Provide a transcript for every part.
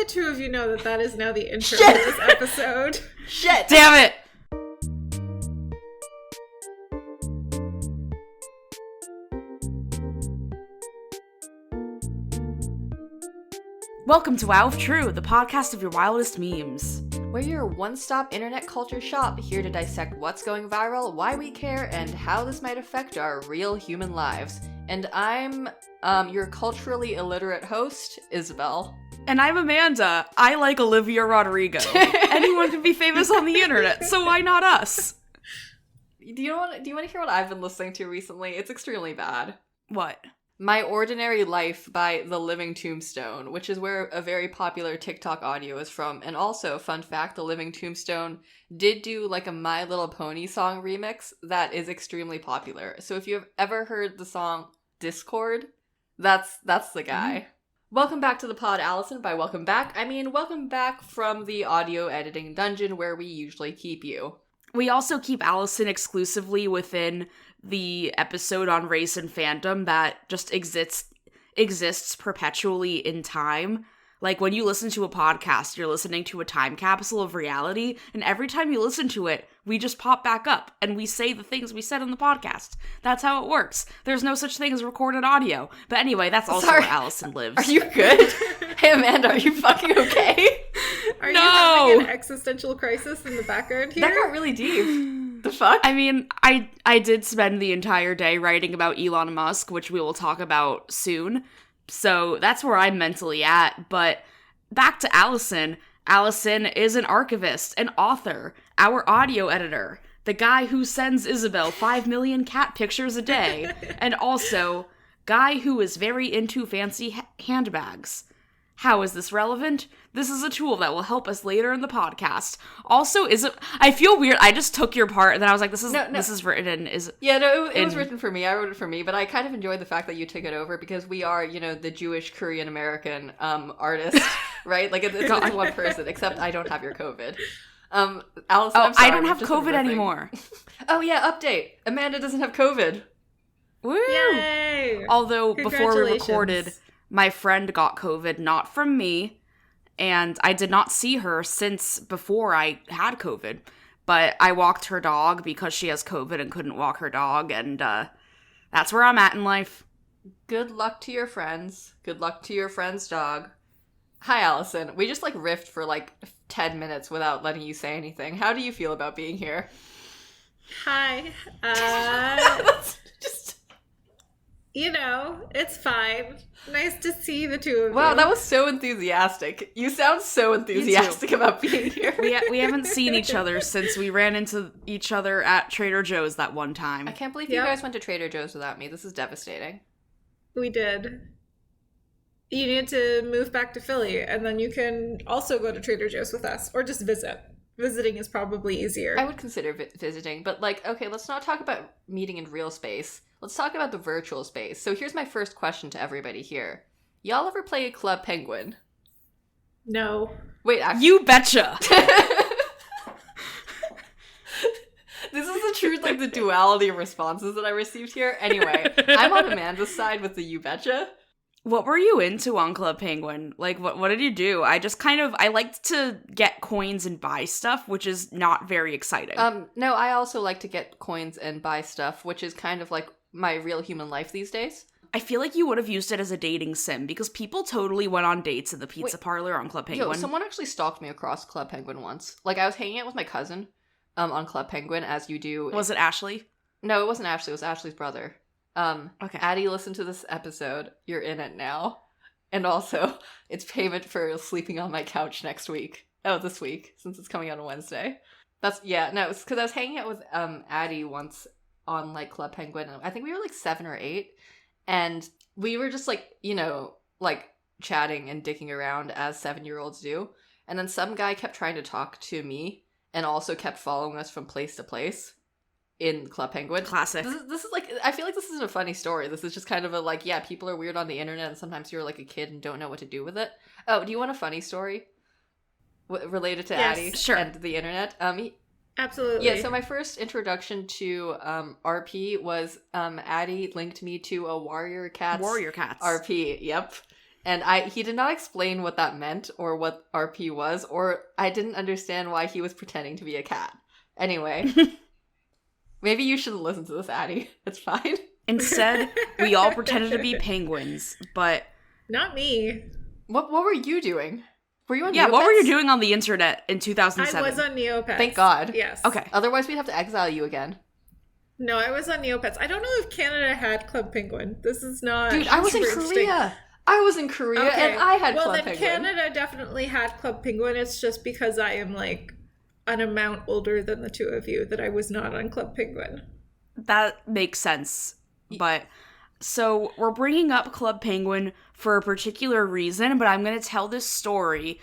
the two of you know that that is now the intro to this episode. Shit! Damn it! Welcome to Wow If True, the podcast of your wildest memes. We're your one-stop internet culture shop, here to dissect what's going viral, why we care, and how this might affect our real human lives. And I'm, your culturally illiterate host, Isabel. And I'm Amanda. I like Olivia Rodrigo. Anyone can be famous on the internet, so why not us? Do you want to hear what I've been listening to recently? It's extremely bad. What? My Ordinary Life by The Living Tombstone, which is where a very popular TikTok audio is from. And also, fun fact, The Living Tombstone did do like a My Little Pony song remix that is extremely popular. So if you've ever heard the song Discord, that's the guy. Mm-hmm. Welcome back to the pod, Allison. By welcome back, I mean welcome back from the audio editing dungeon where we usually keep you. We also keep Allison exclusively within the episode on race and fandom that just exists perpetually in time. Like, when you listen to a podcast, you're listening to a time capsule of reality, and every time you listen to it, we just pop back up, and we say the things we said on the podcast. That's how it works. There's no such thing as recorded audio. But anyway, that's also where Allison lives. Are you good? Hey, Amanda, are you fucking okay? Are you having an existential crisis in the background here? That got really deep. The fuck? I mean, I did spend the entire day writing about Elon Musk, which we will talk about soon. So that's where I'm mentally at. But back to Allison. Allison is an archivist, an author, our audio editor, the guy who sends Isabel 5 million cat pictures a day, and also guy who is very into fancy handbags. How is this relevant? This is a tool that will help us later in the podcast. Also, I feel weird. I just took your part, and then I was like, this is written in... It was written for me. I wrote it for me, but I kind of enjoyed the fact that you took it over, because we are, the Jewish Korean-American artist, right? Like, it's one person, except I don't have your COVID. Allison, I'm sorry, I don't have COVID anymore. Oh, yeah, update. Amanda doesn't have COVID. Woo! Yay! Although, before we recorded... My friend got COVID, not from me, and I did not see her since before I had COVID, but I walked her dog because she has COVID and couldn't walk her dog, and that's where I'm at in life. Good luck to your friends. Good luck to your friend's dog. Hi, Allison. We just, riffed for, 10 minutes without letting you say anything. How do you feel about being here? Hi. It's fine. Nice to see the two of you. Wow, that was so enthusiastic. You sound so enthusiastic about being here. We haven't seen each other since we ran into each other at Trader Joe's that one time. I can't believe you guys went to Trader Joe's without me. This is devastating. We did. You need to move back to Philly, and then you can also go to Trader Joe's with us, or just visit. Visiting is probably easier. I would consider visiting, but okay, let's not talk about meeting in real space. Let's talk about the virtual space. So here's my first question to everybody here. Y'all ever play Club Penguin? No. Wait, you betcha! This is the truth, the duality of responses that I received here. Anyway, I'm on Amanda's side with the you betcha. What were you into on Club Penguin? What did you do? I just I liked to get coins and buy stuff, which is not very exciting. No, I also like to get coins and buy stuff, which is kind of my real human life these days. I feel like you would have used it as a dating sim, because people totally went on dates in the pizza parlor on Club Penguin. Yo, someone actually stalked me across Club Penguin once. I was hanging out with my cousin on Club Penguin, as you do. Was it Ashley? No, it wasn't Ashley. It was Ashley's brother. Okay. Addie, listen to this episode. You're in it now. And also, it's payment for sleeping on my couch next week. Oh, this week, since it's coming out on Wednesday. It's because I was hanging out with Addie once on Club Penguin. I think we were 7 or 8, and we were just chatting and dicking around as 7-year-olds do. And then some guy kept trying to talk to me and also kept following us from place to place in Club Penguin. Classic. This is I feel like this isn't a funny story. This is just kind of a people are weird on the internet, and sometimes you're a kid and don't know what to do with it. Oh, do you want a funny story related to Addie and the internet? Absolutely. Yeah, so my first introduction to RP was Addie linked me to a Warrior Cats RP, yep. And he did not explain what that meant or what RP was, or I didn't understand why he was pretending to be a cat. Anyway, maybe you shouldn't listen to this, Addie. It's fine. Instead, we all pretended to be penguins, but... Not me. What were you doing? Were you on Neopets? Yeah, what were you doing on the internet in 2007? I was on Neopets. Thank God. Yes. Okay. Otherwise, we'd have to exile you again. No, I was on Neopets. I don't know if Canada had Club Penguin. This is not... Dude, I was in super interesting. Korea. I was in Korea, and I had Club Penguin. Well, then Canada definitely had Club Penguin. It's just because I am, like, an amount older than the two of you that I was not on Club Penguin. That makes sense. But, so, we're bringing up Club Penguin for a particular reason, but I'm going to tell this story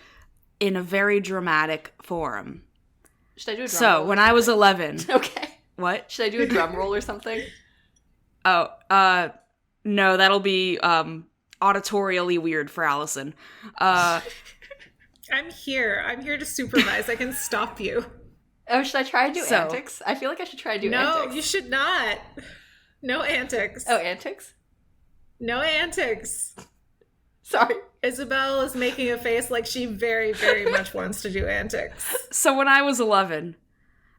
in a very dramatic form. Should I do a drum roll? So, when I was 11... Okay. What? Should I do a drum roll or something? Oh, no, that'll be, auditorially weird for Allison. I'm here. I'm here to supervise. I can stop you. Oh, should I try to do antics? I feel like I should try to do antics. No, you should not. No antics. Oh, antics? No antics. Sorry. Isabel is making a face like she very, very much wants to do antics. So when I was 11,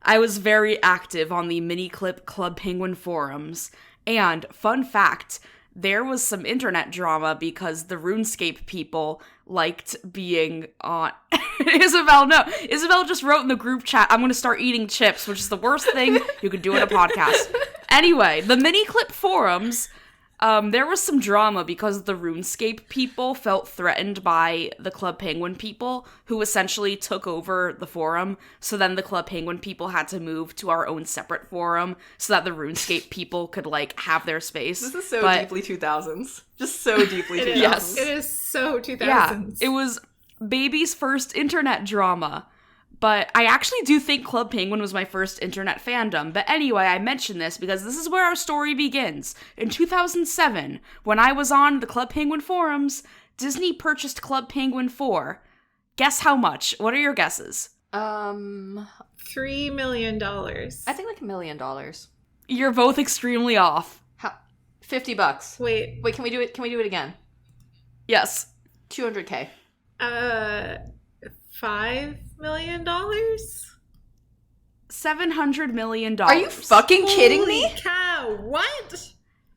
I was very active on the Miniclip Club Penguin forums, and fun fact, there was some internet drama because the RuneScape people liked being on... Isabel just wrote in the group chat, I'm gonna start eating chips, which is the worst thing you could do in a podcast. Anyway, the Miniclip forums, there was some drama because the RuneScape people felt threatened by the Club Penguin people, who essentially took over the forum, so then the Club Penguin people had to move to our own separate forum so that the RuneScape people could, like, have their space. This is so deeply 2000s. Just so deeply 2000s. Yes. It is so 2000s. Yeah, it was baby's first internet drama. But I actually do think Club Penguin was my first internet fandom. But anyway, I mention this because this is where our story begins. In 2007, when I was on the Club Penguin forums, Disney purchased Club Penguin for... Guess how much? What are your guesses? $3 million. I think like $1 million. You're both extremely off. How? $50. Wait, can we do it? Can we do it again? Yes. $200K. $5 million? $700 million. Are you fucking kidding me? Holy cow, what?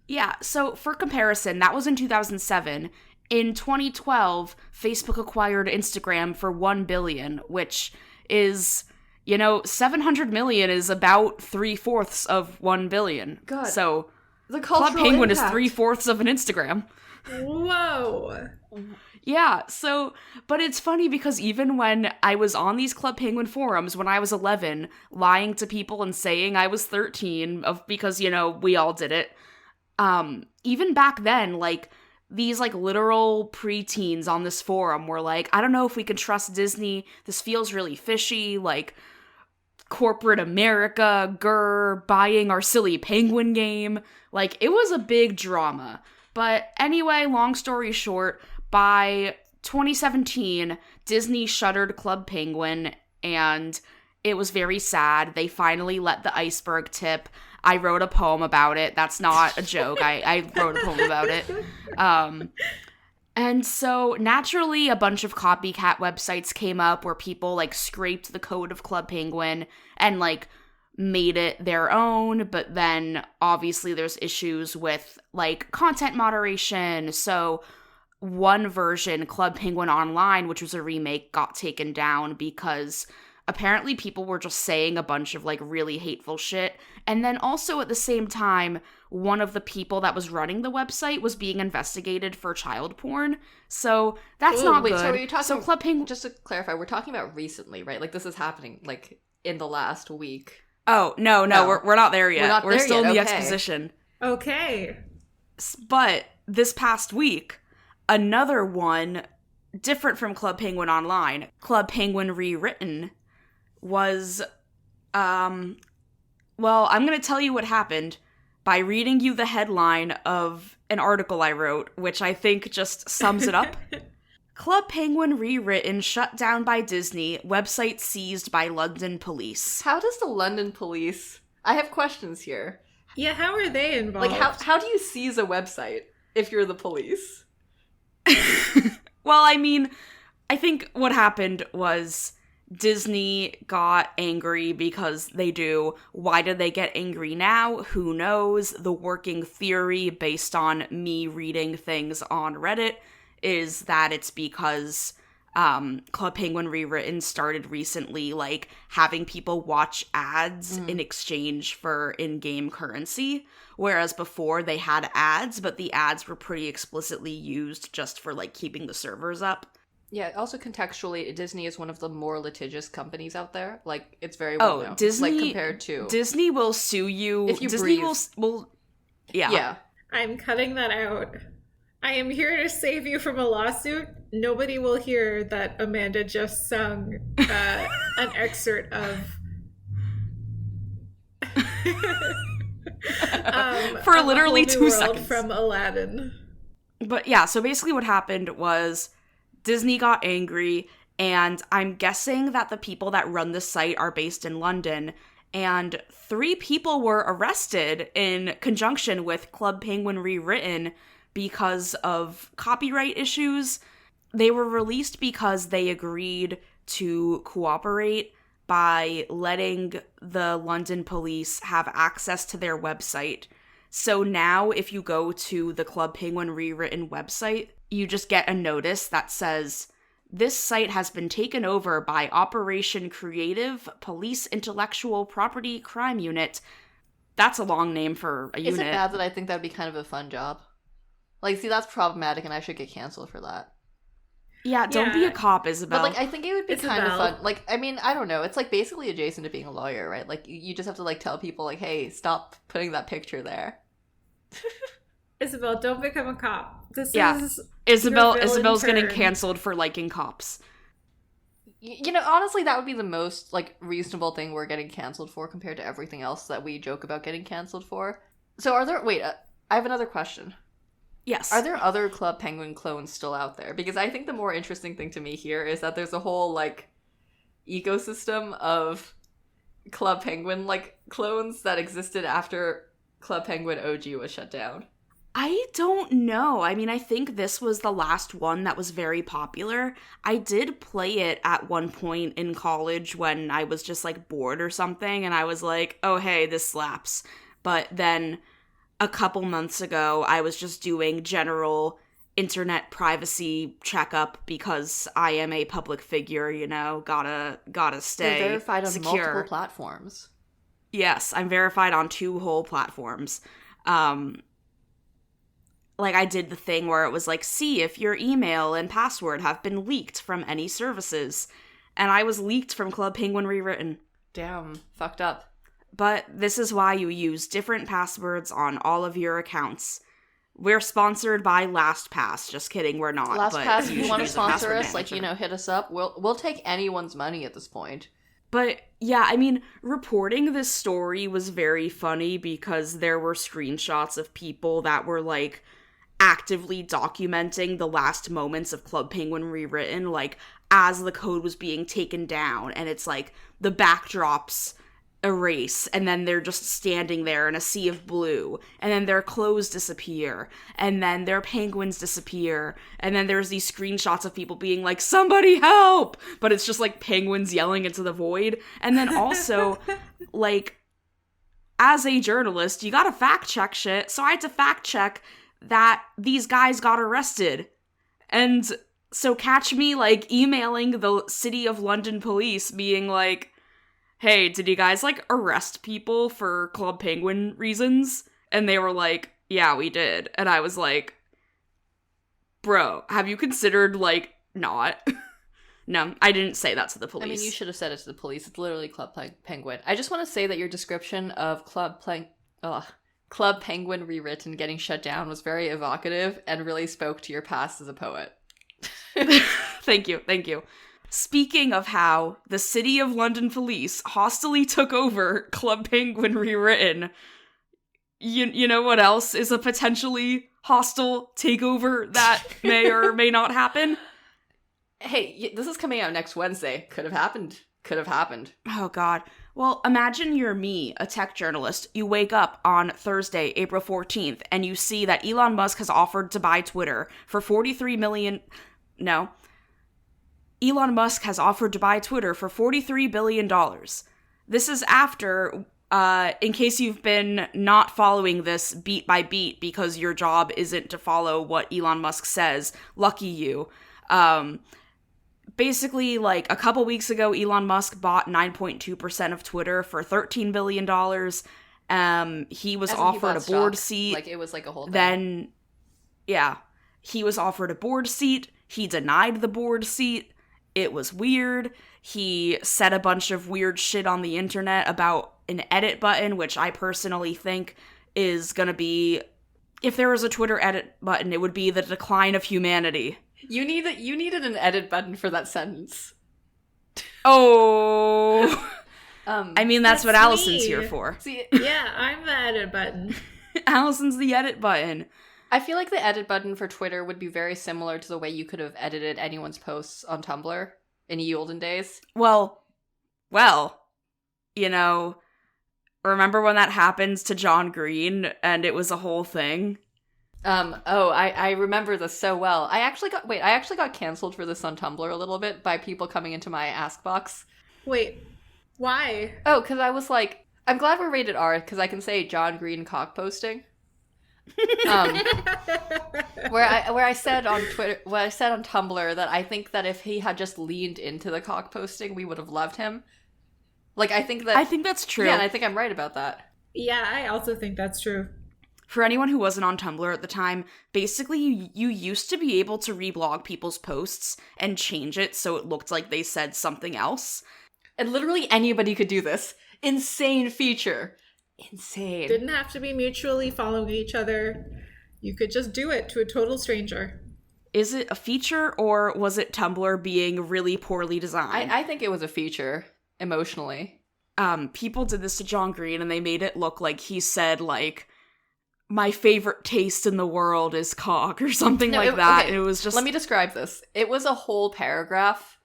Yeah, so for comparison, that was in 2007. In 2012, Facebook acquired Instagram for $1 billion, which is, you know, 700 million is about 3/4 of 1 billion. God. So The Club cultural Penguin impact. is 3/4 of an Instagram. Whoa. Yeah, so, but it's funny because even when I was on these Club Penguin forums when I was 11, lying to people and saying I was 13, because, you know, we all did it, even back then, like, these, like, literal preteens on this forum were like, I don't know if we can trust Disney, this feels really fishy, like, corporate America, grr, buying our silly penguin game, like, it was a big drama. But anyway, long story short, by 2017, Disney shuttered Club Penguin, and it was very sad. They finally let the iceberg tip. I wrote a poem about it. That's not a joke. I wrote a poem about it. And so, naturally, a bunch of copycat websites came up where people, like, scraped the code of Club Penguin and, like, made it their own, but then, obviously, there's issues with, like, content moderation, so one version, Club Penguin Online, which was a remake, got taken down because apparently people were just saying a bunch of, like, really hateful shit. And then also at the same time, one of the people that was running the website was being investigated for child porn. So that's not good. So are you talking? So Club Penguin. Just to clarify, we're talking about recently, right? Like, this is happening, like, in the last week. Oh, no, we're not there yet. We're still in the exposition. Okay. But this past week, another one, different from Club Penguin Online, Club Penguin Rewritten, was, well, I'm going to tell you what happened by reading you the headline of an article I wrote, which I think just sums it up. Club Penguin Rewritten shut down by Disney, website seized by London police. How does the London police... I have questions here. Yeah, how are they involved? Like, how do you seize a website if you're the police? Well, I mean, I think what happened was Disney got angry because they do. Why did they get angry now? Who knows? The working theory, based on me reading things on Reddit, is that it's because Club Penguin Rewritten started recently, like, having people watch ads in exchange for in-game currency, whereas before they had ads, but the ads were pretty explicitly used just for, like, keeping the servers up. Yeah, also contextually, Disney is one of the more litigious companies out there. Like, it's very well known. Disney, like, compared to... Disney will sue you. If you Disney breathe. will yeah. Yeah. I'm cutting that out. I am here to save you from a lawsuit. Nobody will hear that Amanda just sung an excerpt of for of literally A Whole New 2 World seconds from Aladdin. But yeah, so basically what happened was Disney got angry, and I'm guessing that the people that run the site are based in London, and 3 people were arrested in conjunction with Club Penguin Rewritten because of copyright issues. They were released because they agreed to cooperate by letting the London police have access to their website. So now if you go to the Club Penguin Rewritten website, you just get a notice that says, "This site has been taken over by Operation Creative Police Intellectual Property Crime Unit." That's a long name for a unit. Is it bad that I think that'd be kind of a fun job? Like, see, that's problematic, and I should get canceled for that. Yeah, don't be a cop, Isabel. But, like, I think it would be kind of Isabel. fun. Like, I mean, I don't know. It's, like, basically adjacent to being a lawyer, right? Like, you just have to, like, tell people, like, hey, stop putting that picture there. Isabel, don't become a cop. This Yeah. is Isabel's turn. getting canceled for liking cops. You know, honestly, that would be the most, like, reasonable thing we're getting canceled for compared to everything else that we joke about getting canceled for. So are there... Wait, I have another question. Yes. Are there other Club Penguin clones still out there? Because I think the more interesting thing to me here is that there's a whole, like, ecosystem of Club Penguin, like, clones that existed after Club Penguin OG was shut down. I don't know. I mean, I think this was the last one that was very popular. I did play it at one point in college when I was just, like, bored or something, and I was like, oh, hey, this slaps. But then a couple months ago, I was just doing general internet privacy checkup because I am a public figure, you know, gotta stay You're verified on secure. multiple platforms. Yes, I'm verified on 2 whole platforms. Like, I did the thing where it was like, see if your email and password have been leaked from any services. And I was leaked from Club Penguin Rewritten. Damn, fucked up. But this is why you use different passwords on all of your accounts. We're sponsored by LastPass. Just kidding, we're not. LastPass, if you should want to use a sponsor password us, like, manager. you know, hit us up. We'll take anyone's money at this point. But yeah, I mean, reporting this story was very funny because there were screenshots of people that were, like, actively documenting the last moments of Club Penguin Rewritten, like, as the code was being taken down, and it's like, the backdrops erase, and then they're just standing there in a sea of blue, and then their clothes disappear, and then their penguins disappear, and then there's these screenshots of people being like, somebody help! But it's just, like, penguins yelling into the void, and then also, like, as a journalist, you gotta fact check shit, so I had to fact check that these guys got arrested. And so catch me, like, emailing the City of London police being like, hey, did you guys, like, arrest people for Club Penguin reasons? And they were like, yeah, we did. And I was like, bro, have you considered, like, not? No, I didn't say that to the police. I mean, you should have said it to the police. It's literally Club Penguin. I just want to say that your description of Club Penguin Rewritten getting shut down was very evocative and really spoke to your past as a poet. Thank you. Speaking of how the City of London police hostily took over Club Penguin Rewritten, you know what else is a potentially hostile takeover that may or may not happen? Hey, this is coming out next Wednesday. Could have happened. could have happened. Oh, God. Well, imagine you're me, a tech journalist. You wake up on Thursday, April 14th, and you see that Elon Musk has offered to buy Twitter for $43 million. No. Elon Musk has offered to buy Twitter for $43 billion. This is after, in case you've been not following this beat by beat because your job isn't to follow what Elon Musk says, lucky you. Basically, like, a couple weeks ago, Elon Musk bought 9.2% of Twitter for $13 billion. He was offered a board seat. Like, it was like a whole thing. Then, yeah. He was offered a board seat. He denied the board seat. It was weird. He said a bunch of weird shit on the internet about an edit button, which I personally think is gonna be... If there was a Twitter edit button, it would be the decline of humanity. You needed an edit button for that sentence. Oh. I mean, that's what Allison's me. here for. See, Yeah, I'm the edit button. Allison's the edit button. I feel like the edit button for Twitter would be very similar to the way you could have edited anyone's posts on Tumblr in ye olden days. Well, you know, remember when that happens to John Green and it was a whole thing? I remember this so well. I actually got canceled for this on Tumblr a little bit by people coming into my ask box. Wait, why? Oh, because I was like, I'm glad we're rated R, because I can say John Green cock posting. Where I said on Twitter, what I said on Tumblr, that I think that if he had just leaned into the cock posting, we would have loved him. Like, I think that's true. Yeah, and I think I'm right about that. Yeah, I also think that's true. For anyone who wasn't on Tumblr at the time, basically you used to be able to reblog people's posts and change it so it looked like they said something else. And literally anybody could do this. Insane feature. Insane. Didn't have to be mutually following each other. You could just do it to a total stranger. Is it a feature, or was it Tumblr being really poorly designed? I think it was a feature, emotionally. People did this to John Green, and they made it look like he said, like, my favorite taste in the world is cock, or something that. Okay, and it was just... Let me describe this. It was a whole paragraph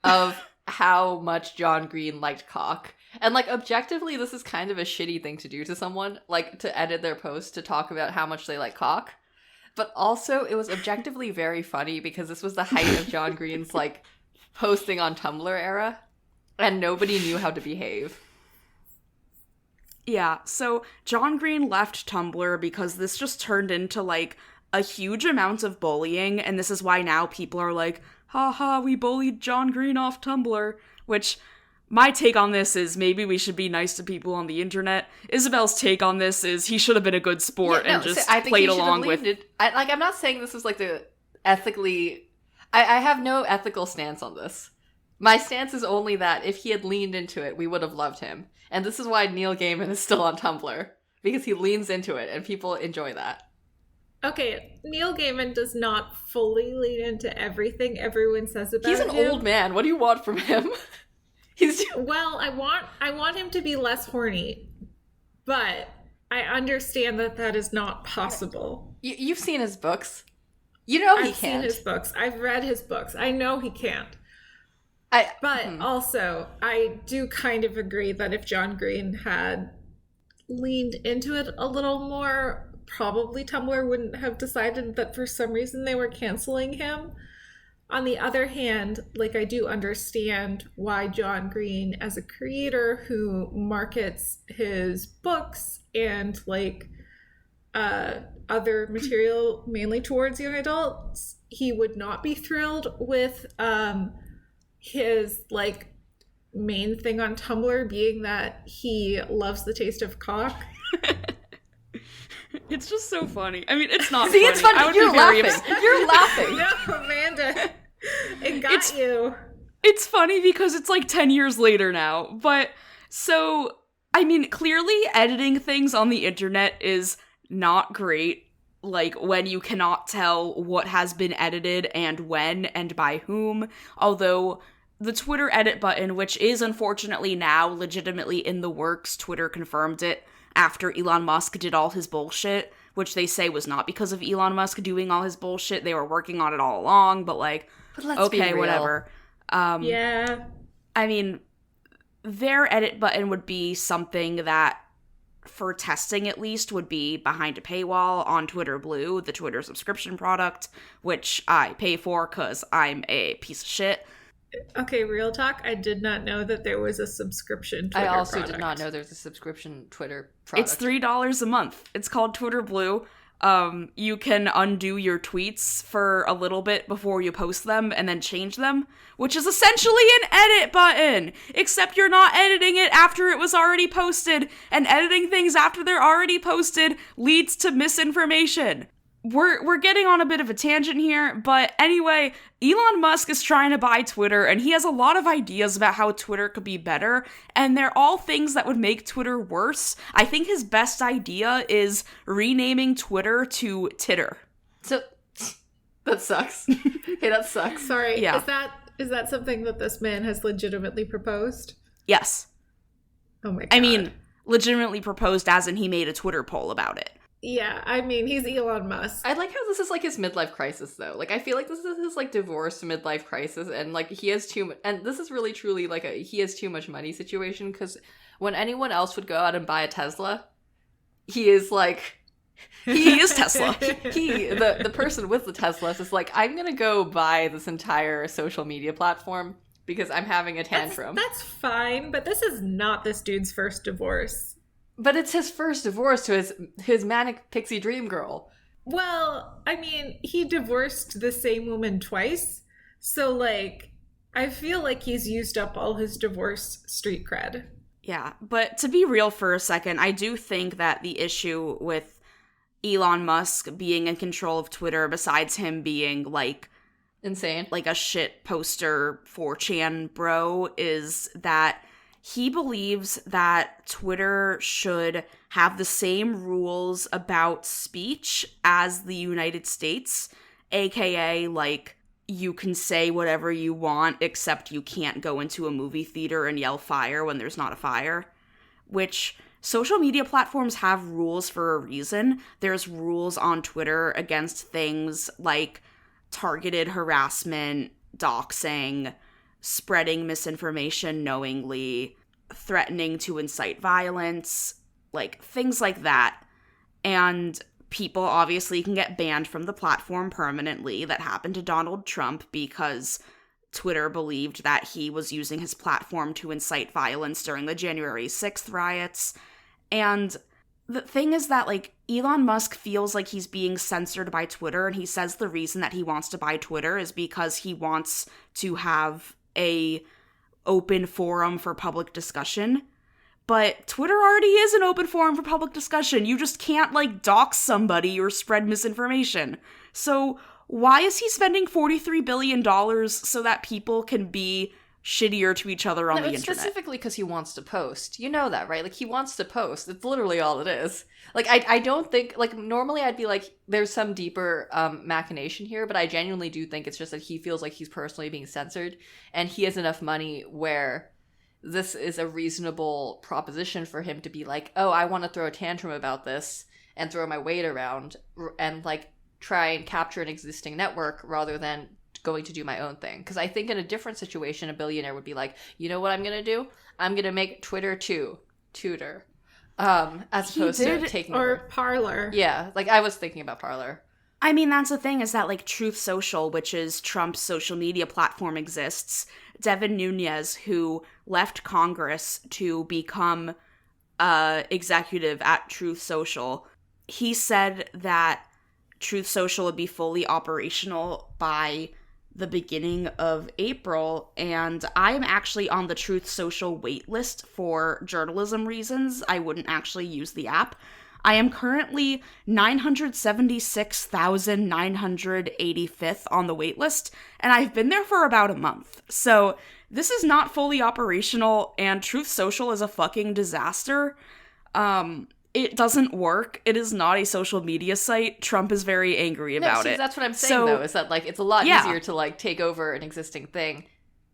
of how much John Green liked cock. And, like, objectively, this is kind of a shitty thing to do to someone, like, to edit their post to talk about how much they like cock. But also, it was objectively very funny because this was the height of John Green's, like, posting on Tumblr era, and nobody knew how to behave. Yeah, so John Green left Tumblr because this just turned into, like, a huge amount of bullying, and this is why now people are like, haha, we bullied John Green off Tumblr, which... My take on this is maybe we should be nice to people on the internet. Isabel's take on this is he should have been a good sport and just played along with it. I'm not saying this is like the ethically... I have no ethical stance on this. My stance is only that if he had leaned into it, we would have loved him. And this is why Neil Gaiman is still on Tumblr. Because he leans into it and people enjoy that. Okay, Neil Gaiman does not fully lean into everything everyone says about him. He's an old man. What do you want from him? Well, I want him to be less horny, but I understand that is not possible. You've seen his books. You know he can't. I've seen his books. I've read his books. I know he can't. Also, I do kind of agree that if John Green had leaned into it a little more, probably Tumblr wouldn't have decided that for some reason they were canceling him. On the other hand, like, I do understand why John Green, as a creator who markets his books and, like, other material mainly towards young adults, he would not be thrilled with his, like, main thing on Tumblr being that he loves the taste of cock. It's just so funny. I mean, it's not See, funny. It's funny. You're laughing. You're laughing. No, Amanda. It got you. It's funny because it's like 10 years later now. But, so, I mean, clearly editing things on the internet is not great. Like, when you cannot tell what has been edited and when and by whom. Although, the Twitter edit button, which is unfortunately now legitimately in the works, Twitter confirmed it after Elon Musk did all his bullshit, which they say was not because of Elon Musk doing all his bullshit. They were working on it all along, but, like, let's okay, be real. whatever. Yeah. I mean, their edit button would be something that, for testing at least, would be behind a paywall on Twitter Blue, the Twitter subscription product, which I pay for because I'm a piece of shit. Okay, real talk. I did not know that there was a subscription Twitter I also product. did not know there's a subscription Twitter product. It's $3 a month. It's called Twitter Blue. You can undo your tweets for a little bit before you post them and then change them, which is essentially an edit button, except you're not editing it after it was already posted, and editing things after they're already posted leads to misinformation. We're getting on a bit of a tangent here, but anyway, Elon Musk is trying to buy Twitter, and he has a lot of ideas about how Twitter could be better, and they're all things that would make Twitter worse. I think his best idea is renaming Twitter to Titter. So, that sucks. Hey, that sucks. Sorry, Yeah. is that something that this man has legitimately proposed? Yes. Oh my god. I mean, legitimately proposed as in he made a Twitter poll about it. Yeah, I mean, he's Elon Musk. I like how this is like his midlife crisis, though. Like, I feel like this is his like divorce midlife crisis, and like he has too much. And this is really truly like he has too much money situation, because when anyone else would go out and buy a Tesla, he is like, He is Tesla. the person with the Tesla is like, I'm gonna go buy this entire social media platform because I'm having a tantrum. That's fine, but this is not this dude's first divorce. But it's his first divorce to his manic pixie dream girl. Well, I mean, he divorced the same woman twice. So, like, I feel like he's used up all his divorce street cred. Yeah, but to be real for a second, I do think that the issue with Elon Musk being in control of Twitter, besides him being, like, insane, like a shit poster 4chan bro, is that he believes that Twitter should have the same rules about speech as the United States, aka, like, you can say whatever you want, except you can't go into a movie theater and yell fire when there's not a fire. Which, social media platforms have rules for a reason. There's rules on Twitter against things like targeted harassment, doxing, spreading misinformation knowingly, threatening to incite violence, like things like that. And people obviously can get banned from the platform permanently. That happened to Donald Trump because Twitter believed that he was using his platform to incite violence during the January 6th riots. And the thing is that, like, Elon Musk feels like he's being censored by Twitter, and he says the reason that he wants to buy Twitter is because he wants to have a open forum for public discussion. But Twitter already is an open forum for public discussion. You just can't, like, dox somebody or spread misinformation. So why is he spending $43 billion so that people can be shittier to each other on the internet? Specifically because he wants to post. You know that, right? Like, he wants to post. It's literally all it is. Like, I don't think, like, normally I'd be like, there's some deeper machination here, but I genuinely do think it's just that he feels like he's personally being censored, and he has enough money where this is a reasonable proposition for him to be like, oh, I want to throw a tantrum about this and throw my weight around and, like, try and capture an existing network rather than going to do my own thing. Because I think in a different situation, a billionaire would be like, you know what I'm going to do? I'm going to make Twitter Tutor. As opposed to taking or over. Parler. Yeah, like I was thinking about Parler. I mean, that's the thing, is that, like, Truth Social, which is Trump's social media platform, exists. Devin Nunes, who left Congress to become executive at Truth Social, he said that Truth Social would be fully operational by the beginning of April, and I'm actually on the Truth Social waitlist for journalism reasons. I wouldn't actually use the app. I am currently 976,985th on the waitlist, and I've been there for about a month. So this is not fully operational, and Truth Social is a fucking disaster. It doesn't work. It is not a social media site. Trump is very angry about it. That's what I'm saying, though, is that, like, it's a lot easier to, like, take over an existing thing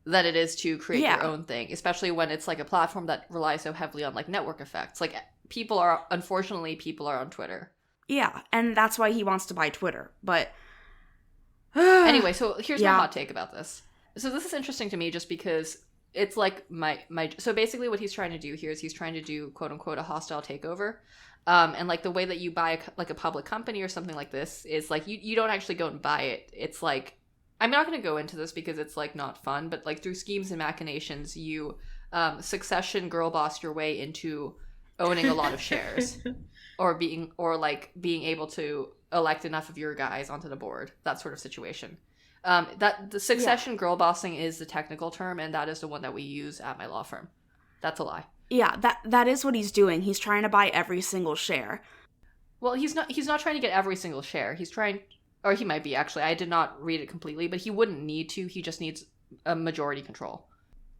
than it is to create your own thing, especially when it's, like, a platform that relies so heavily on, like, network effects. Like, unfortunately, people are on Twitter. Yeah, and that's why he wants to buy Twitter, but... Anyway, so here's my hot take about this. So this is interesting to me just because it's like my so basically what he's trying to do here is he's trying to do quote unquote a hostile takeover. And like the way that you buy a public company or something like this is like you don't actually go and buy it. It's like, I'm not going to go into this because it's like not fun, but like through schemes and machinations, you succession girl boss your way into owning a lot of shares or being able to elect enough of your guys onto the board, that sort of situation. That the succession girl bossing is the technical term, and that is the one that we use at my law firm. That's a lie. Yeah, that is what he's doing. He's trying to buy every single share. Well, he's not trying to get every single share. He's trying, or he might be actually. I did not read it completely, but he wouldn't need to. He just needs a majority control.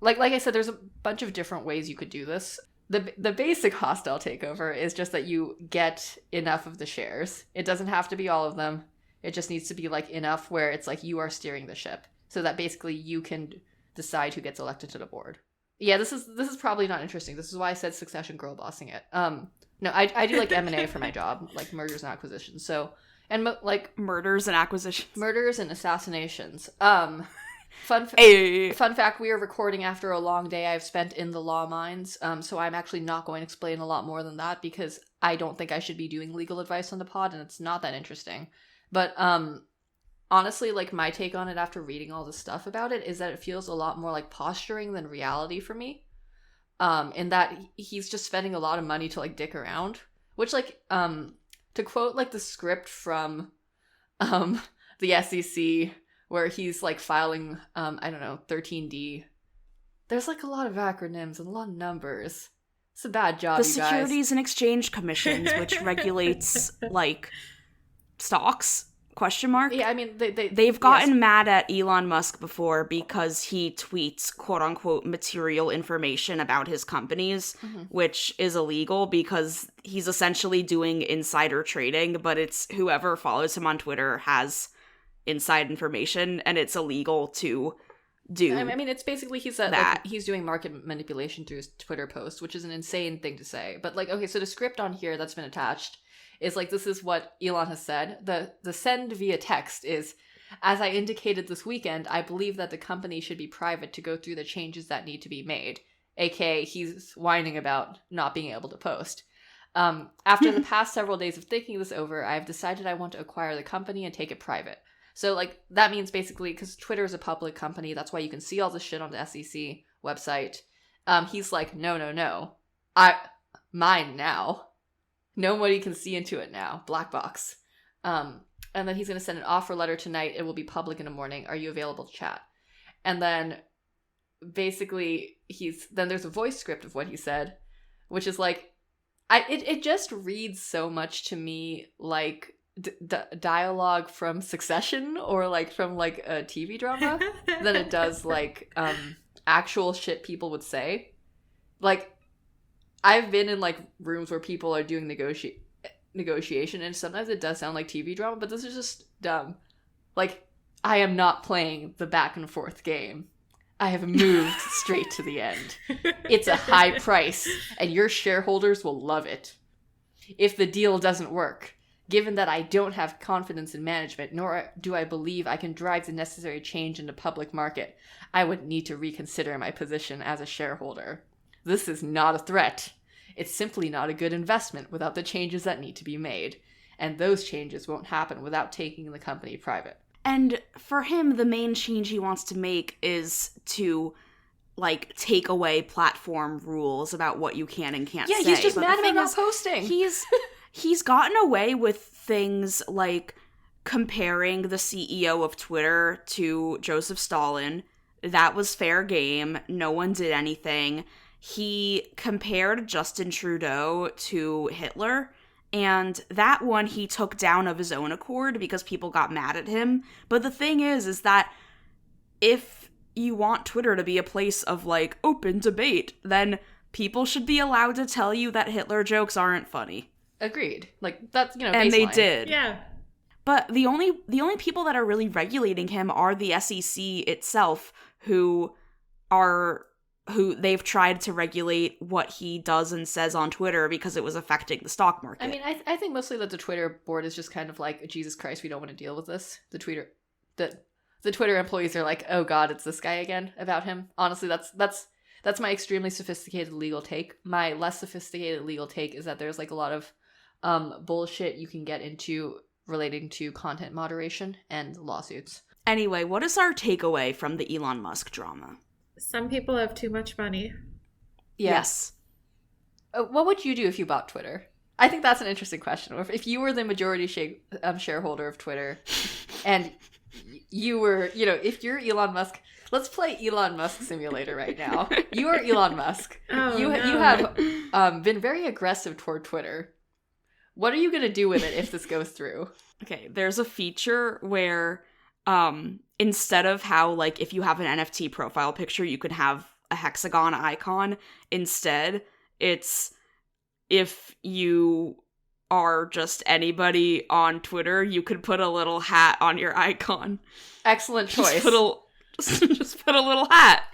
Like I said, there's a bunch of different ways you could do this. The basic hostile takeover is just that you get enough of the shares. It doesn't have to be all of them. It just needs to be like enough where it's like you are steering the ship, so that basically you can decide who gets elected to the board. Yeah, this is probably not interesting. This is why I said succession girl bossing it. No, I do like M&A for my job, like mergers and acquisitions. So, and like murders and acquisitions, murders and assassinations. Fun fact, we are recording after a long day I've spent in the law mines, so I'm actually not going to explain a lot more than that because I don't think I should be doing legal advice on the pod, and it's not that interesting. But honestly, like my take on it after reading all this stuff about it is that it feels a lot more like posturing than reality for me, in that he's just spending a lot of money to like dick around, which like to quote like the script from the SEC where he's like filing, I don't know, 13D. There's like a lot of acronyms and a lot of numbers. It's a bad job, the you guys. Securities and Exchange Commission, which regulates like stocks, ? Yeah, I mean, they've gotten mad at Elon Musk before because he tweets quote unquote material information about his companies, which is illegal because he's essentially doing insider trading, but it's whoever follows him on Twitter has inside information, and it's illegal to do. I mean, it's basically he's doing market manipulation through his Twitter post, which is an insane thing to say. But like, okay, so the script on here that's been attached is like, this is what Elon has said. The send via text is, as I indicated this weekend, I believe that the company should be private to go through the changes that need to be made. AKA, he's whining about not being able to post. After the past several days of thinking this over, I have decided I want to acquire the company and take it private. So, like, that means basically, because Twitter is a public company, that's why you can see all this shit on the SEC website. He's like, no. Mine now. Nobody can see into it now. Black box. And then he's going to send an offer letter tonight. It will be public in the morning. Are you available to chat? And then, basically, then there's a voice script of what he said, which is like, it just reads so much to me like dialogue from Succession or like from like a TV drama than it does like actual shit people would say. Like, I've been in like rooms where people are doing negotiation, and sometimes it does sound like TV drama, but this is just dumb. Like, I am not playing the back and forth game. I have moved straight to the end. It's a high price, and your shareholders will love it. If the deal doesn't work, given that I don't have confidence in management, nor do I believe I can drive the necessary change in the public market, I would need to reconsider my position as a shareholder. This is not a threat. It's simply not a good investment without the changes that need to be made. And those changes won't happen without taking the company private. And for him, the main change he wants to make is to, like, take away platform rules about what you can and can't say. Yeah, he's just mad about not posting. He's gotten away with things like comparing the CEO of Twitter to Joseph Stalin. That was fair game. No one did anything. He compared Justin Trudeau to Hitler, and that one he took down of his own accord because people got mad at him. But the thing is that if you want Twitter to be a place of, like, open debate, then people should be allowed to tell you that Hitler jokes aren't funny. Agreed. Like, that's, you know, and baseline. they did. Yeah. But the only people that are really regulating him are the SEC itself, who they've tried to regulate what he does and says on Twitter because it was affecting the stock market. I mean, I think mostly that the Twitter board is just kind of like, Jesus Christ, we don't want to deal with this. The the Twitter employees are like, oh god, it's this guy again about him. Honestly, that's my extremely sophisticated legal take. My less sophisticated legal take is that there's like a lot of bullshit you can get into relating to content moderation and lawsuits. Anyway, what is our takeaway from the Elon Musk drama? Some people have too much money. Yes. What would you do if you bought Twitter? I think that's an interesting question. If you were the majority shareholder of Twitter and you were, if you're Elon Musk, let's play Elon Musk Simulator right now. You are Elon Musk. You have been very aggressive toward Twitter. What are you going to do with it if this goes through? Okay, there's a feature where instead of how, like, if you have an NFT profile picture, you can have a hexagon icon. Instead, it's if you are just anybody on Twitter, you could put a little hat on your icon. Excellent choice. Just put a little hat.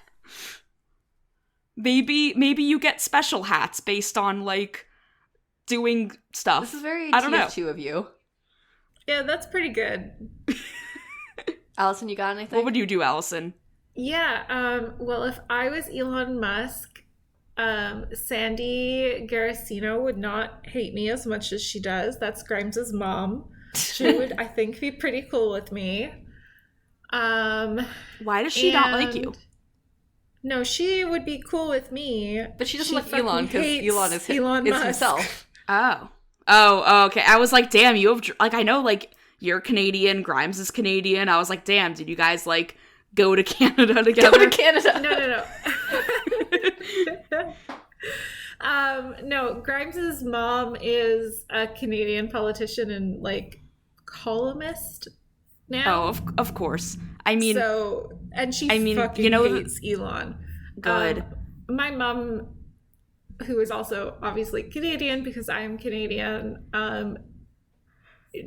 Maybe you get special hats based on, like, doing stuff. This is very I don't know. TF2 of you. Yeah, that's pretty good. Allison, you got anything? What would you do, Allison? Yeah, well, if I was Elon Musk, Sandy Garacino would not hate me as much as she does. That's Grimes' mom. She would, I think, be pretty cool with me. Why does she not like you? No, she would be cool with me. But she doesn't like Elon because Elon is himself. Oh, okay. I was like, damn, you have, like, I know, like, you're Canadian, Grimes is Canadian. I was like, damn, did you guys, like, go to Canada together? Go to Canada. No. No, Grimes' mom is a Canadian politician and, like, columnist now. Oh, of course. I mean, she fucking hates Elon. Good. My mom, who is also obviously Canadian because I am Canadian,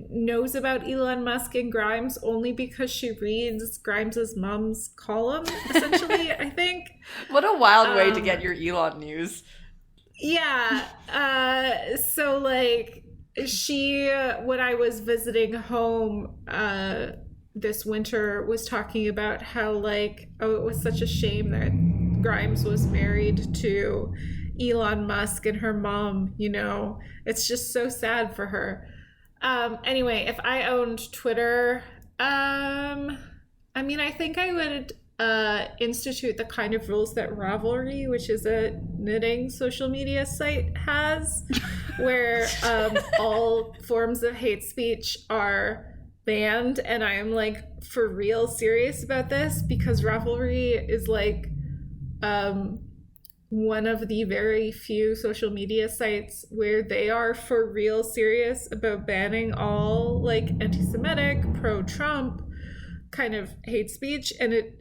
knows about Elon Musk and Grimes only because she reads Grimes' mom's column, essentially, I think. What a wild way to get your Elon news. Yeah. So, like, when I was visiting home this winter, was talking about how, like, it was such a shame that Grimes was married to Elon Musk and her mom, It's just so sad for her. Anyway, if I owned Twitter, I think I would institute the kind of rules that Ravelry, which is a knitting social media site, has, where all forms of hate speech are banned. And I am, like, for real serious about this because Ravelry is, like, one of the very few social media sites where they are for real serious about banning all, like, anti-Semitic, pro-Trump kind of hate speech, and it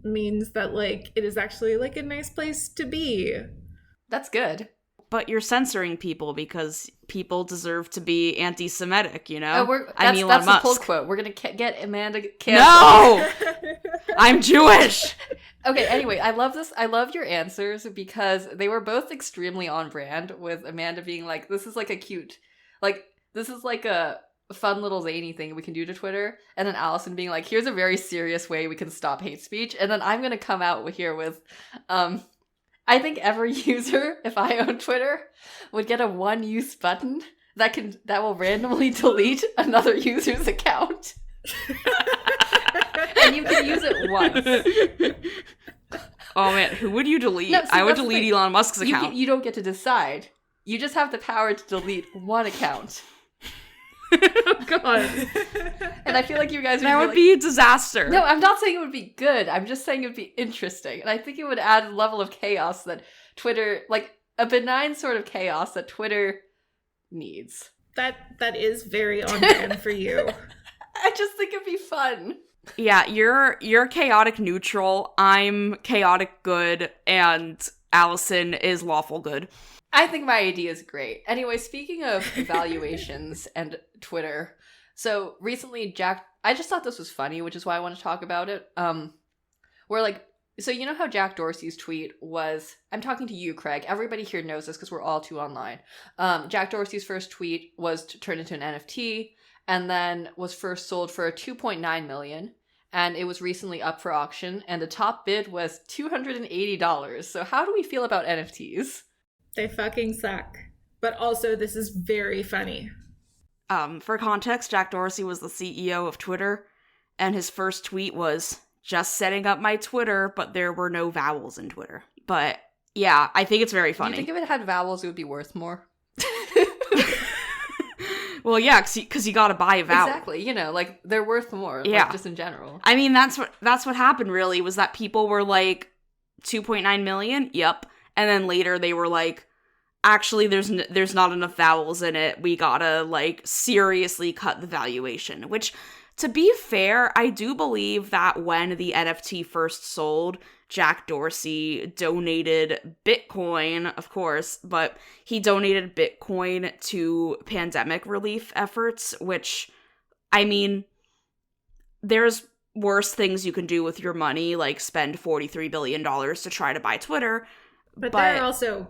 means that, like, it is actually, like, a nice place to be. That's good. But you're censoring people because people deserve to be anti-Semitic, Oh, I'm Elon that's Musk. the pull quote. We're gonna get Amanda canceled. No! I'm Jewish! Okay, anyway, I love this. I love your answers because they were both extremely on brand, with Amanda being like, this is like a cute, like, this is like a fun little zany thing we can do to Twitter. And then Allison being like, here's a very serious way we can stop hate speech. And then I'm going to come out here with, I think every user, if I own Twitter, would get a one-use button that will randomly delete another user's account. And you can use it once. Oh man, who would you delete? No, see, I would delete Elon Musk's account. You don't get to decide. You just have the power to delete one account. Oh god. And I feel like you guys that would be a disaster. No, I'm not saying it would be good. I'm just saying it would be interesting. And I think it would add a level of chaos that Twitter, like a benign sort of chaos that Twitter needs. That is very on brand for you. I just think it'd be fun. Yeah, you're chaotic neutral, I'm chaotic good, and Allison is lawful good. I think my idea is great. Anyway, speaking of evaluations and Twitter, so recently I just thought this was funny, which is why I want to talk about it. Where, like, so you know how Jack Dorsey's tweet was, I'm talking to you, Craig. Everybody here knows this because we're all too online. Jack Dorsey's first tweet was to turn into an NFT, and then was first sold for $2.9 million. and it was recently up for auction, and the top bid was $280. So how do we feel about NFTs? They fucking suck. But also, this is very funny. For context, Jack Dorsey was the CEO of Twitter, and his first tweet was, "Just setting up my Twitter, but there were no vowels in Twitter." But yeah, I think it's very funny. You think if it had vowels, it would be worth more? Well, yeah, because you gotta buy a vowel. Exactly, you know, like, they're worth more, yeah. like, just in general. I mean, that's what happened, really, was that people were like, 2.9 million? Yep. And then later they were like, actually, there's not enough vowels in it. We gotta, like, seriously cut the valuation. Which, to be fair, I do believe that when the NFT first sold, Jack Dorsey donated Bitcoin, of course, but he donated Bitcoin to pandemic relief efforts, which, I mean, there's worse things you can do with your money, like spend $43 billion to try to buy Twitter. But there are also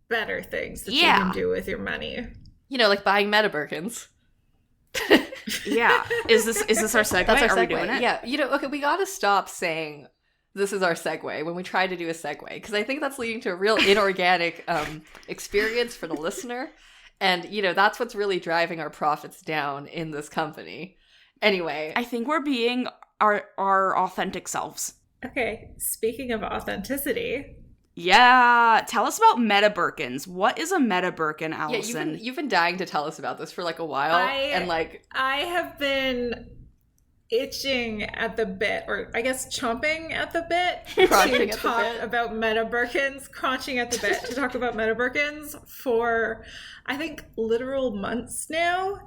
better things that you can do with your money. You know, like buying Metabirkins. Yeah. Is this our segue? That's our segue. Are we doing it? Yeah. You know, okay, we gotta stop saying this is our segue when we try to do a segue, because I think that's leading to a real inorganic experience for the listener. And, you know, that's what's really driving our profits down in this company. Anyway. I think we're being our authentic selves. Okay, speaking of authenticity. Yeah, tell us about Metabirkins. What is a Metabirkin, Allison? Yeah, you've been dying to tell us about this for like a while. I have been itching at the bit, or I guess chomping at the bit to talk about Metabirkins, crunching at the bit to talk about Metabirkins for, I think, literal months now.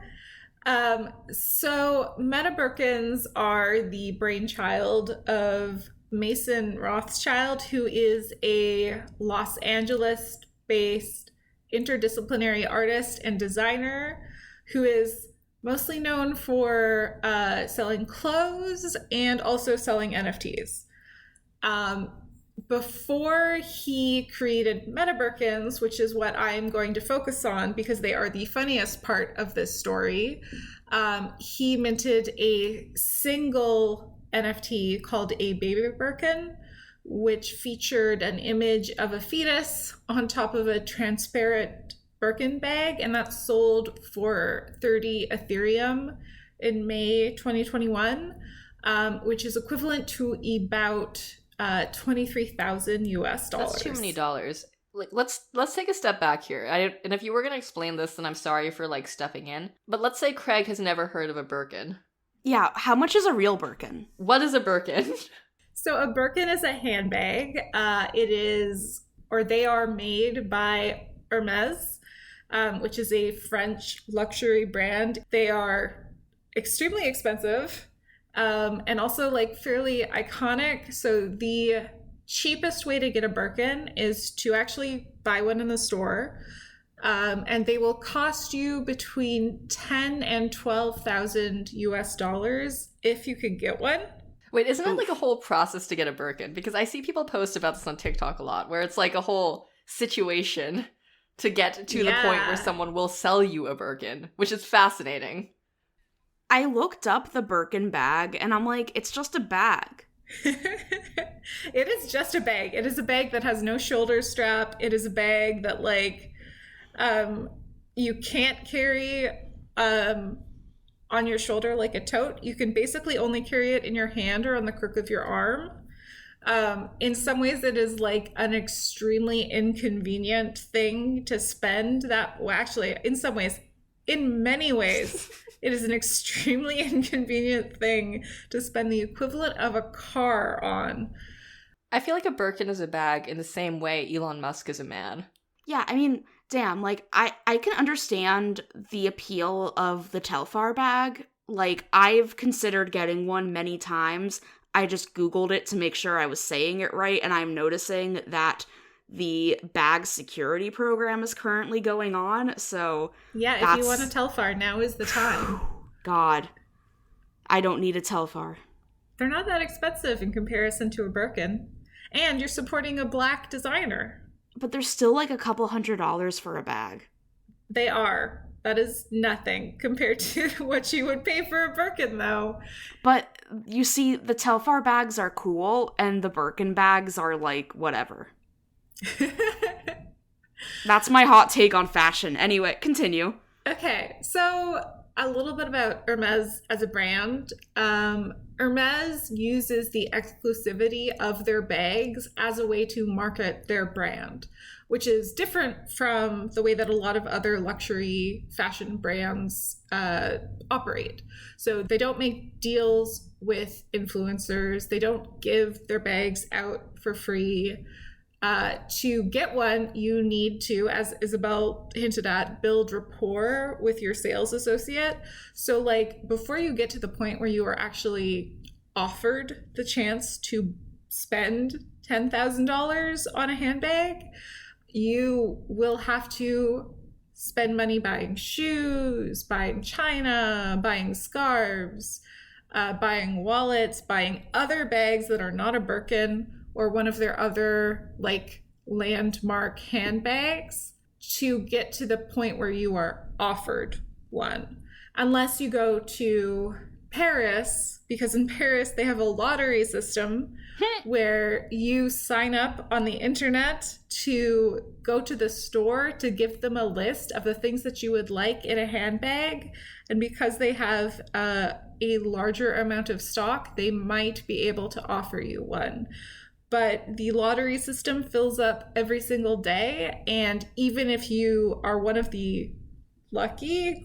So Metabirkins are the brainchild of Mason Rothschild, who is a Los Angeles-based interdisciplinary artist and designer who is mostly known for selling clothes and also selling NFTs. Before he created Metabirkins, which is what I'm going to focus on because they are the funniest part of this story, he minted a single NFT called a Baby Birkin, which featured an image of a fetus on top of a transparent Birkin bag, and that sold for 30 Ethereum in May 2021, which is equivalent to about $23,000 US. That's too many dollars. Like, let's take a step back here. And if you were going to explain this, then I'm sorry for like stepping in. But let's say Craig has never heard of a Birkin. Yeah, how much is a real Birkin? What is a Birkin? So a Birkin is a handbag. They are made by Hermes, which is a French luxury brand. They are extremely expensive and also like fairly iconic. So the cheapest way to get a Birkin is to actually buy one in the store. And they will cost you between $10,000 and $12,000 US if you could get one. Wait, isn't it like a whole process to get a Birkin? Because I see people post about this on TikTok a lot, where it's like a whole situation to get to the point where someone will sell you a Birkin, which is fascinating. I looked up the Birkin bag, and I'm like, it's just a bag. It is just a bag. It is a bag that has no shoulder strap. It is a bag that, like, you can't carry on your shoulder like a tote. You can basically only carry it in your hand or on the crook of your arm. In some ways, it is like an extremely inconvenient thing to spend that. Well, actually, in many ways, it is an extremely inconvenient thing to spend the equivalent of a car on. I feel like a Birkin is a bag in the same way Elon Musk is a man. Yeah, I mean, damn, like, I can understand the appeal of the Telfar bag. Like, I've considered getting one many times. I just Googled it to make sure I was saying it right, and I'm noticing that the bag security program is currently going on, so... Yeah, if you want a Telfar, now is the time. God. I don't need a Telfar. They're not that expensive in comparison to a Birkin. And you're supporting a Black designer. But they're still like a couple $100 for a bag. They are. That is nothing compared to what you would pay for a Birkin, though. But you see, the Telfar bags are cool, and the Birkin bags are like, whatever. That's my hot take on fashion. Anyway, continue. Okay, so a little bit about Hermes as a brand. Hermes uses the exclusivity of their bags as a way to market their brand, which is different from the way that a lot of other luxury fashion brands operate. So they don't make deals with influencers. They don't give their bags out for free. To get one, you need to, as Isabel hinted at, build rapport with your sales associate. So like before you get to the point where you are actually offered the chance to spend $10,000 on a handbag, you will have to spend money buying shoes, buying china, buying scarves, buying wallets, buying other bags that are not a Birkin or one of their other like landmark handbags to get to the point where you are offered one. Unless you go to Paris, because in Paris they have a lottery system where you sign up on the internet to go to the store to give them a list of the things that you would like in a handbag. And because they have a larger amount of stock, they might be able to offer you one. But the lottery system fills up every single day. And even if you are one of the lucky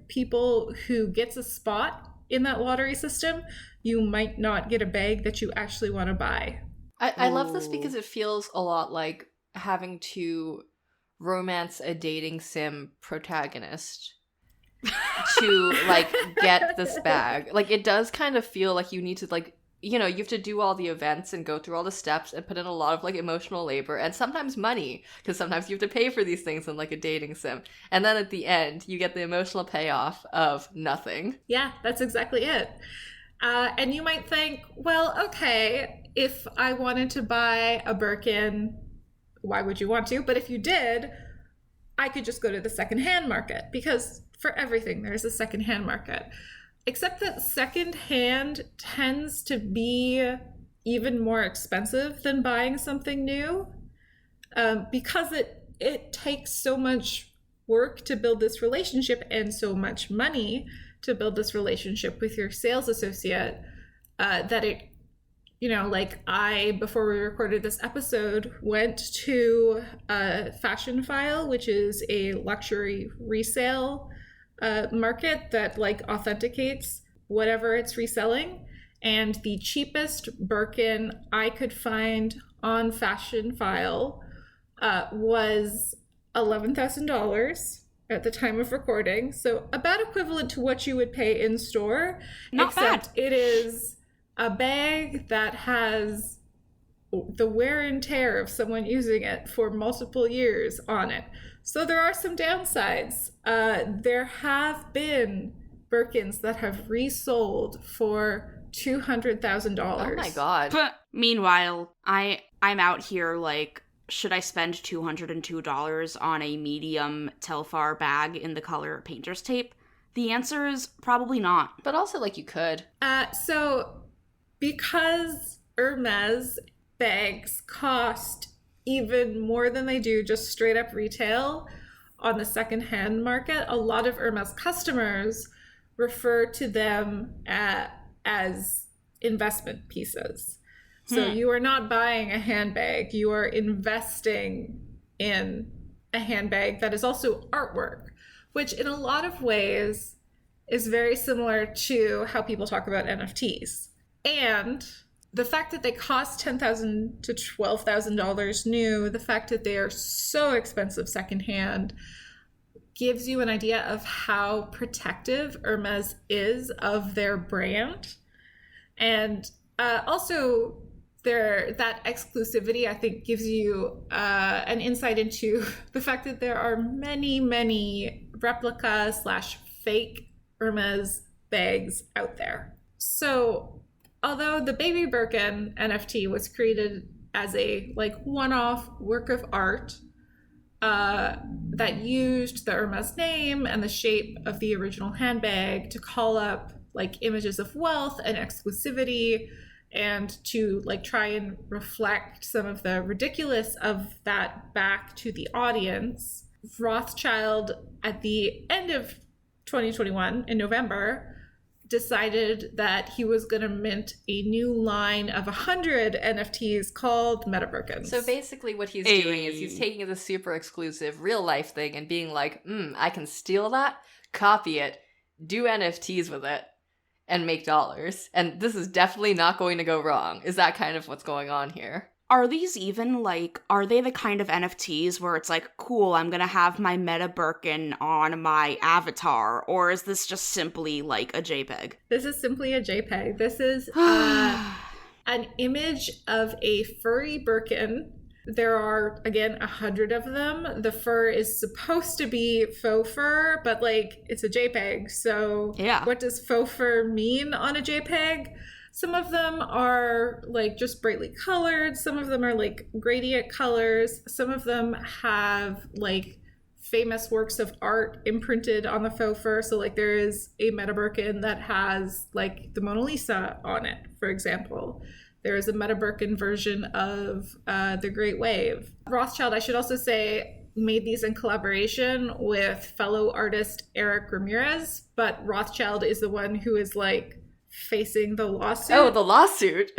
people who gets a spot in that lottery system, you might not get a bag that you actually want to buy. I love this because it feels a lot like having to romance a dating sim protagonist to like get this bag. Like it does kind of feel like you need to like, you know, you have to do all the events and go through all the steps and put in a lot of like emotional labor and sometimes money, because sometimes you have to pay for these things in like a dating sim. And then at the end, you get the emotional payoff of nothing. Yeah, that's exactly it. And you might think, well, okay, if I wanted to buy a Birkin, why would you want to? But if you did, I could just go to the secondhand market, because for everything, there's a secondhand market. Except that secondhand tends to be even more expensive than buying something new, because it takes so much work to build this relationship and so much money to build this relationship with your sales associate, that it, you know, like before we recorded this episode, went to Fashion File, which is a luxury resale market that like authenticates whatever it's reselling. And the cheapest Birkin I could find on Fashion File was $11,000 at the time of recording. So about equivalent to what you would pay in store. Not except bad. It is a bag that has the wear and tear of someone using it for multiple years on it. So there are some downsides. There have been Birkins that have resold for $200,000. Oh my god. Meanwhile, I'm out here like, should I spend $202 on a medium Telfar bag in the color painter's tape? The answer is probably not. But also like you could. So because Hermes bags cost even more than they do just straight up retail on the secondhand market, a lot of Hermes customers refer to them as investment pieces. So you are not buying a handbag, you are investing in a handbag that is also artwork, which in a lot of ways is very similar to how people talk about NFTs. And the fact that they cost $10,000 to $12,000 new, the fact that they are so expensive secondhand, gives you an idea of how protective Hermes is of their brand. And also, that exclusivity, I think, gives you an insight into the fact that there are many, many replica / fake Hermes bags out there. So although the Baby Birkin NFT was created as a like one-off work of art, that used the Hermes name and the shape of the original handbag to call up like images of wealth and exclusivity, and to like try and reflect some of the ridiculous of that back to the audience. Rothschild, at the end of 2021 in November, decided that he was going to mint a new line of 100 NFTs called Metabirkins. So basically what he's doing is he's taking the super exclusive real life thing and being like, I can steal that, copy it, do NFTs with it, and make dollars. And this is definitely not going to go wrong. Is that kind of what's going on here? Are these even, like, are they the kind of NFTs where it's like, cool, I'm gonna have my Meta Birkin on my avatar, or is this just simply, like, a JPEG? This is simply a JPEG. This is an image of a furry Birkin. There are, again, 100 of them. The fur is supposed to be faux fur, but, like, it's a JPEG, so yeah. What does faux fur mean on a JPEG? Some of them are like just brightly colored. Some of them are like gradient colors. Some of them have like famous works of art imprinted on the faux fur. So like there is a Metabirkin that has like the Mona Lisa on it, for example. There is a Metabirkin version of The Great Wave. Rothschild, I should also say, made these in collaboration with fellow artist Eric Ramirez, but Rothschild is the one who is like facing the lawsuit. Oh, the lawsuit.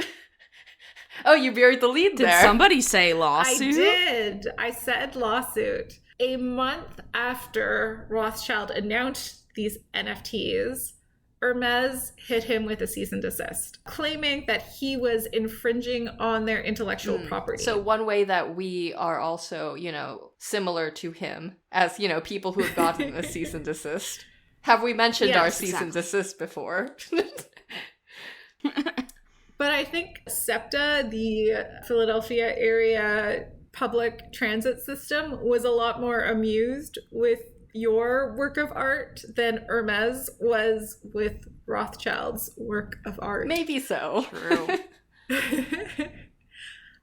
Oh, you buried the lead there. Did somebody say lawsuit? I did. I said lawsuit. A month after Rothschild announced these NFTs, Hermes hit him with a cease and desist, claiming that he was infringing on their intellectual property. So one way that we are also, similar to him as, people who have gotten a cease and desist. Have we mentioned our cease and desist before? But I think SEPTA, the Philadelphia area public transit system, was a lot more amused with your work of art than Hermes was with Rothschild's work of art. Maybe so. True.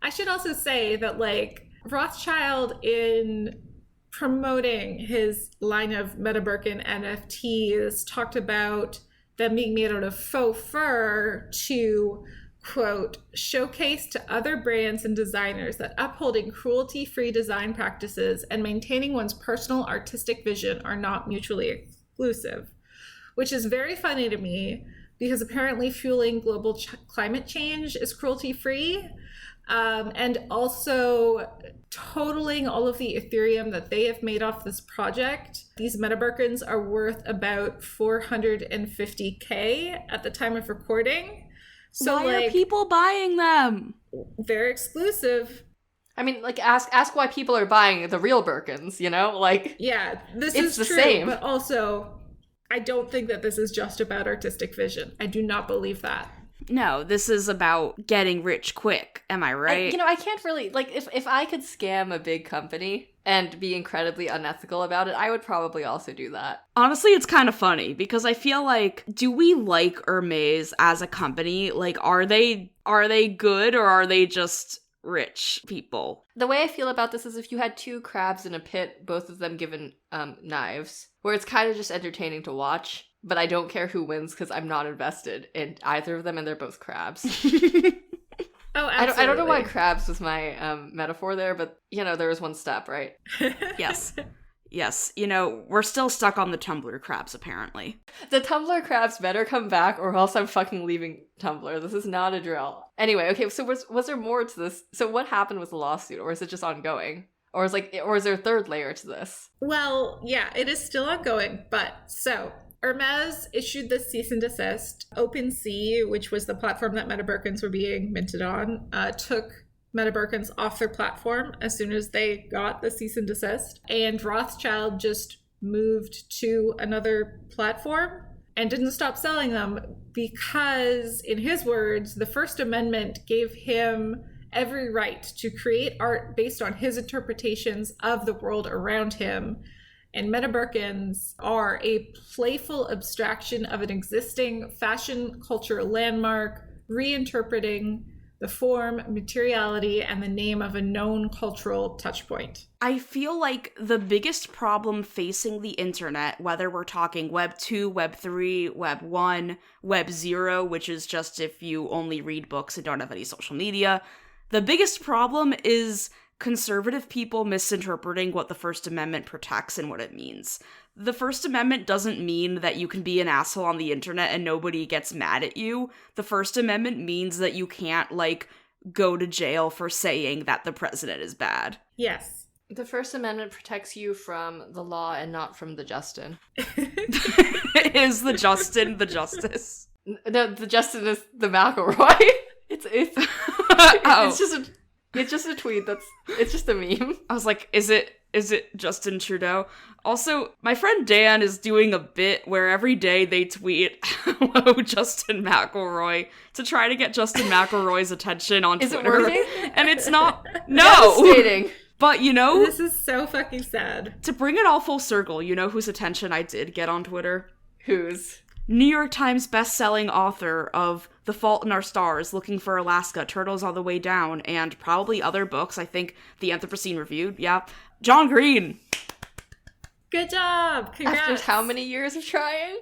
I should also say that, like, Rothschild, in promoting his line of Metabirkin NFTs, talked about them being made out of faux fur to, quote, showcase to other brands and designers that upholding cruelty-free design practices and maintaining one's personal artistic vision are not mutually exclusive, which is very funny to me because apparently fueling global climate change is cruelty-free. And also totaling all of the Ethereum that they have made off this project. These Metabirkins are worth about 450K at the time of recording. So why are people buying them? They're exclusive. I mean, like, ask why people are buying the real Birkins, Like, yeah, this it's is the true, same. But also, I don't think that this is just about artistic vision. I do not believe that. No, this is about getting rich quick. Am I right? I can't really, like, if I could scam a big company and be incredibly unethical about it, I would probably also do that. Honestly, it's kind of funny because I feel like, do we like Hermes as a company? Like, are they good, or are they just rich people? The way I feel about this is if you had two crabs in a pit, both of them given knives, where it's kind of just entertaining to watch. But I don't care who wins because I'm not invested in either of them, and they're both crabs. Oh, absolutely. I don't know why crabs was my metaphor there, but, there was one step, right? Yes. Yes. We're still stuck on the Tumblr crabs, apparently. The Tumblr crabs better come back, or else I'm fucking leaving Tumblr. This is not a drill. Anyway, okay, so was there more to this? So what happened with the lawsuit, or is it just ongoing? Or is there a third layer to this? Well, yeah, it is still ongoing, but so Hermes issued the cease and desist. OpenSea, which was the platform that Metabirkins were being minted on, took Metabirkins off their platform as soon as they got the cease and desist. And Rothschild just moved to another platform and didn't stop selling them because, in his words, the First Amendment gave him every right to create art based on his interpretations of the world around him. And Metabirkins are a playful abstraction of an existing fashion culture landmark, reinterpreting the form, materiality, and the name of a known cultural touchpoint. I feel like the biggest problem facing the internet, whether we're talking Web 2, Web 3, Web 1, Web 0, which is just if you only read books and don't have any social media, the biggest problem is conservative people misinterpreting what the First Amendment protects and what it means. The First Amendment doesn't mean that you can be an asshole on the internet and nobody gets mad at you. The First Amendment means that you can't, like, go to jail for saying that the president is bad. Yes. The First Amendment protects you from the law and not from the Justin. Is the Justin the justice? No, the Justin is the McElroy. It's just a tweet it's just a meme. I was like, is it Justin Trudeau? Also, my friend Dan is doing a bit where every day they tweet, hello, Justin McElroy, to try to get Justin McElroy's attention on Twitter. Is it working? And it's not. No! Devastating. But, you know... This is so fucking sad. To bring it all full circle, you know whose attention I did get on Twitter? Whose? New York Times best-selling author of The Fault in Our Stars, Looking for Alaska, Turtles All the Way Down, and probably other books. I think The Anthropocene Reviewed, yeah. John Green! Good job! Congrats! After how many years of trying?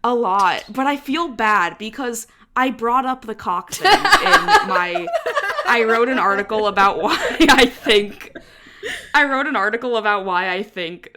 A lot. But I feel bad because I brought up the cock thing in my... I wrote an article about why I think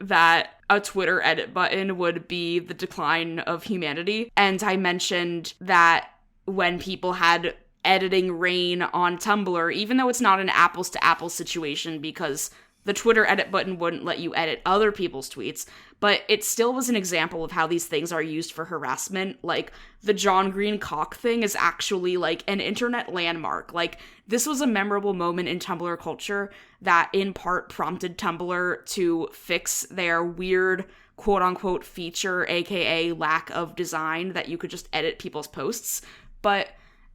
that a Twitter edit button would be the decline of humanity. And I mentioned that when people had editing reign on Tumblr, even though it's not an apples to apples situation because the Twitter edit button wouldn't let you edit other people's tweets, but it still was an example of how these things are used for harassment. Like, the John Green cock thing is actually, like, an internet landmark. Like, this was a memorable moment in Tumblr culture that in part prompted Tumblr to fix their weird quote-unquote feature, aka lack of design, that you could just edit people's posts. But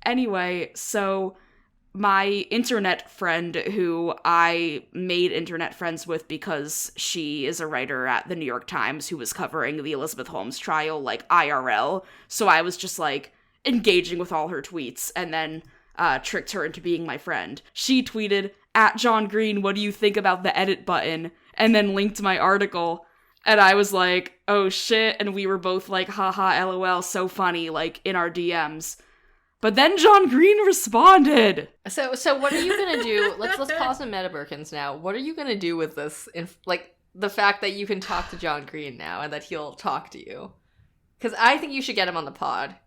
anyway, so my internet friend, who I made internet friends with because she is a writer at the New York Times who was covering the Elizabeth Holmes trial, like, IRL, so I was just, like, engaging with all her tweets, and then tricked her into being my friend. She tweeted, @John Green, what do you think about the edit button? And then linked my article, and I was like, oh shit, and we were both like, haha, lol, so funny, like, in our DMs. But then John Green responded. So what are you gonna do? Let's pause on Metabirkins now. What are you gonna do with this? Like, the fact that you can talk to John Green now and that he'll talk to you. Because I think you should get him on the pod.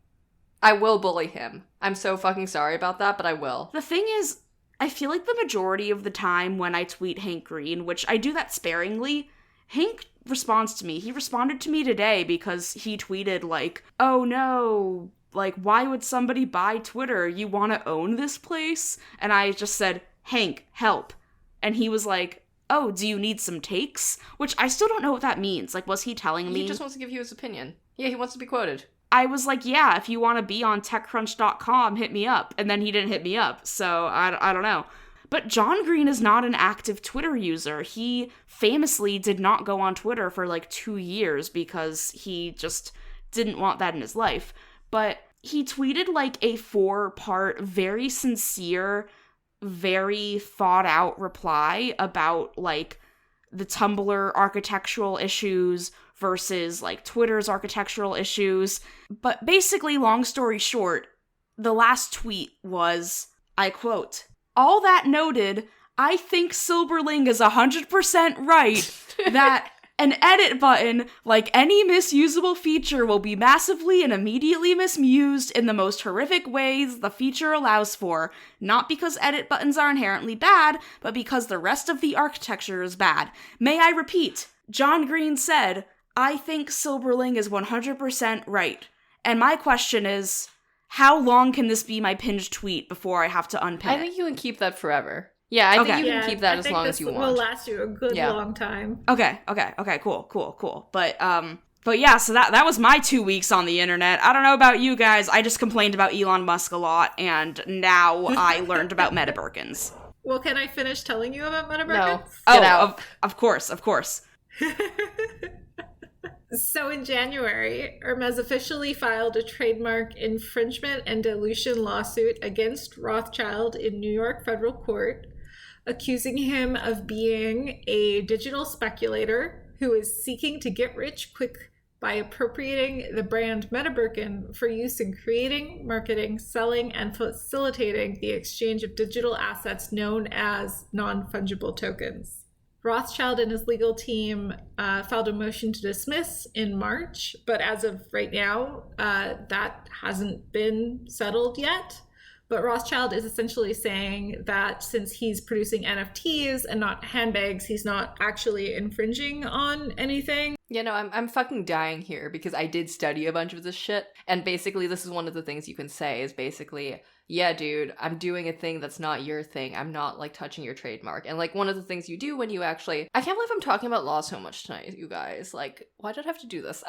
I will bully him. I'm so fucking sorry about that, but I will. The thing is, I feel like the majority of the time when I tweet Hank Green, which I do that sparingly, Hank responds to me. He responded to me today because he tweeted, like, oh no, like, why would somebody buy Twitter? You want to own this place? And I just said, Hank, help. And he was like, oh, do you need some takes? Which I still don't know what that means. Like, was he telling me? He just wants to give you his opinion. Yeah, he wants to be quoted. I was like, yeah, if you want to be on TechCrunch.com, hit me up. And then he didn't hit me up, so I don't know. But John Green is not an active Twitter user. He famously did not go on Twitter for like 2 years because he just didn't want that in his life. But he tweeted like a 4-part, very sincere, very thought out reply about like the Tumblr architectural issues versus like Twitter's architectural issues. But basically, long story short, the last tweet was, I quote, all that noted, I think Silberling is 100% right that an edit button, like any misusable feature, will be massively and immediately misused in the most horrific ways the feature allows for, not because edit buttons are inherently bad, but because the rest of the architecture is bad. May I repeat? John Green said, I think Silberling is 100% right. And my question is, how long can this be my pinned tweet before I have to unpin it? I think you can keep that forever. Yeah, I think you can keep that as long as you want. Will last you a good long time. Okay, cool. But yeah, so that was my 2 weeks on the internet. I don't know about you guys. I just complained about Elon Musk a lot, and now I learned about Metabirkins. Well, can I finish telling you about Metabirkins? No. Get out. Of course. So in January, Hermes officially filed a trademark infringement and dilution lawsuit against Rothschild in New York federal court, accusing him of being a digital speculator who is seeking to get rich quick by appropriating the brand Metabirkin for use in creating, marketing, selling, and facilitating the exchange of digital assets known as non-fungible tokens. Rothschild and his legal team filed a motion to dismiss in March, but as of right now, that hasn't been settled yet. But Rothschild is essentially saying that since he's producing NFTs and not handbags, he's not actually infringing on anything. You know, I'm fucking dying here because I did study a bunch of this shit. And basically, this is one of the things you can say is basically, yeah, dude, I'm doing a thing that's not your thing. I'm not, like, touching your trademark. And, like, one of the things you do when you actually... I can't believe I'm talking about law so much tonight, you guys. Like, why did I have to do this?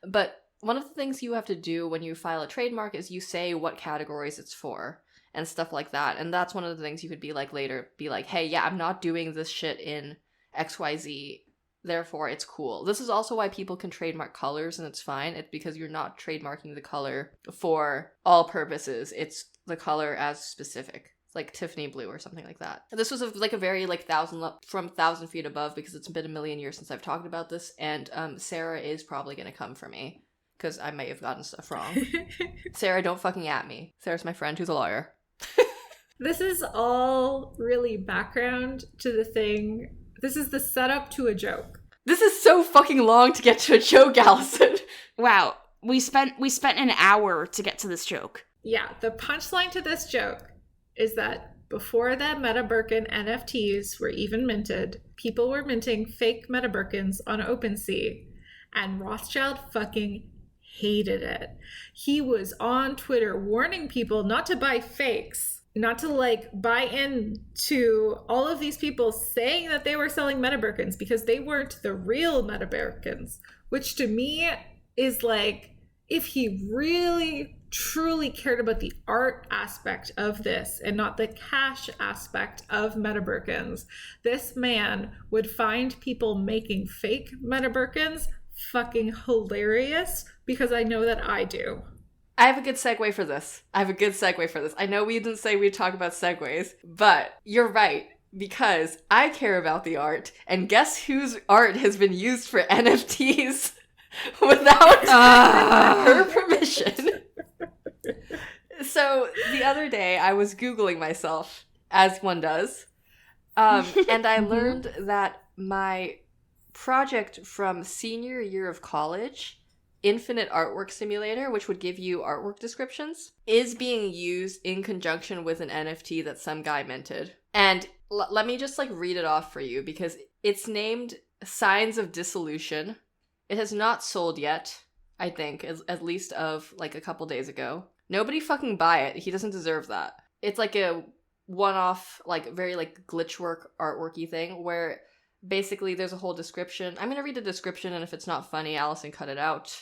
But one of the things you have to do when you file a trademark is you say what categories it's for and stuff like that. And that's one of the things you could be like later, be like, hey, yeah, I'm not doing this shit in XYZ, therefore it's cool. This is also why people can trademark colors and it's fine. It's because you're not trademarking the color for all purposes. It's the color as specific. Like Tiffany blue or something like that. This was a very like 1,000 feet above because it's been a million years since I've talked about this, and Sarah is probably gonna come for me because I may have gotten stuff wrong. Sarah, don't fucking at me. Sarah's my friend who's a lawyer. This is all really background to the thing. This is the setup to a joke. This is so fucking long to get to a joke, Allison. Wow, we spent an hour to get to this joke. Yeah, the punchline to this joke is that before the Metabirkin NFTs were even minted, people were minting fake Metabirkins on OpenSea, and Rothschild fucking hated it. He was on Twitter warning people not to buy fakes, not to like buy into all of these people saying that they were selling Metabirkins because they weren't the real Metabirkins, which to me is like, if he really truly cared about the art aspect of this and not the cash aspect of Metabirkins, this man would find people making fake Metabirkins fucking hilarious, because I know that I do. I have a good segue for this. I know we didn't say we'd talk about segues, but you're right, because I care about the art, and guess whose art has been used for NFTs without her permission? So the other day I was Googling myself, as one does, and I learned that my project from senior year of college, Infinite Artwork Simulator, which would give you artwork descriptions, is being used in conjunction with an NFT that some guy minted. And let me just like read it off for you because it's named Signs of Dissolution. It has not sold yet, I think, at least of like a couple days ago. Nobody fucking buy it. He doesn't deserve that. It's like a one-off, like very like glitchwork artworky thing where basically there's a whole description. I'm gonna read the description, and if it's not funny, Allison, cut it out.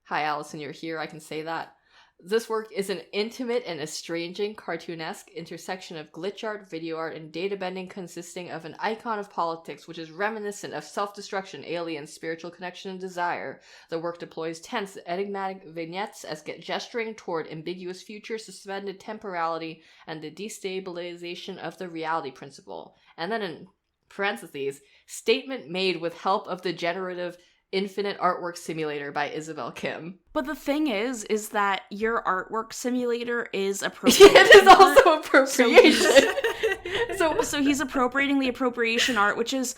Hi, Allison, you're here. I can say that. This work is an intimate and estranging cartoonesque intersection of glitch art, video art, and data bending consisting of an icon of politics which is reminiscent of self-destruction, aliens, spiritual connection, and desire. The work deploys tense, enigmatic vignettes as gesturing toward ambiguous future, suspended temporality, and the destabilization of the reality principle. And then in parentheses, statement made with help of the generative Infinite Artwork Simulator by Isabel Kim. But the thing is that your artwork simulator is appropriation. It is also appropriation. So he's appropriating the appropriation art, which is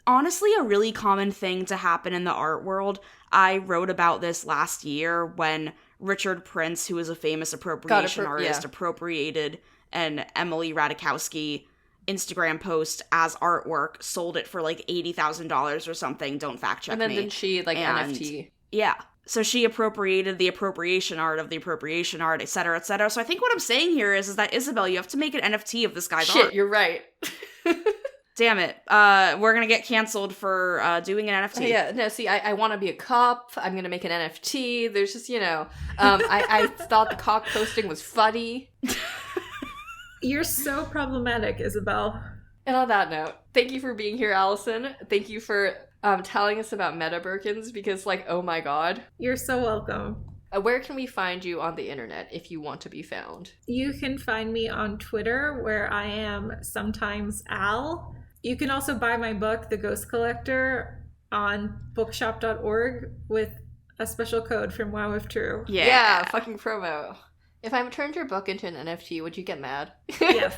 honestly a really common thing to happen in the art world. I wrote about this last year when Richard Prince, who is a famous appropriation artist, appropriated an Emily Ratajkowski Instagram post as artwork, sold it for like $80,000 or something. Don't fact check me. And then didn't she like NFT? Yeah. So she appropriated the appropriation art of the appropriation art, et cetera, et cetera. So I think what I'm saying here is that, Isabel, you have to make an NFT of this guy's art. Shit, you're right. Damn it. We're gonna get canceled for doing an NFT. Yeah, no, see, I want to be a cop. I'm gonna make an NFT. There's just, I thought the cock posting was funny. You're so problematic, Isabel. And on that note, thank you for being here, Allison. Thank you for telling us about Metabirkins because, like, oh my god. You're so welcome. Where can we find you on the internet if you want to be found? You can find me on Twitter, where I am sometimes Al. You can also buy my book, The Ghost Collector, on bookshop.org with a special code from Wow If True. Yeah, fucking promo. If I turned your book into an NFT, would you get mad? Yes.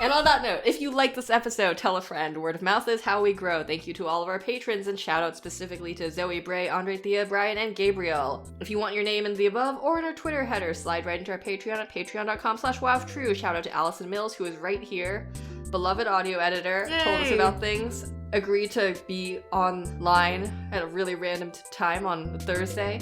And on that note, if you like this episode, tell a friend. Word of mouth is how we grow. Thank you to all of our patrons, and shout out specifically to Zoe, Bray, Andre, Thea, Brian, and Gabriel. If you want your name in the above or in our Twitter header, slide right into our Patreon at patreon.com/wowtrue. Shout out to Allison Mills, who is right here. Beloved audio editor, told us about things. Agreed to be online at a really random time on Thursday.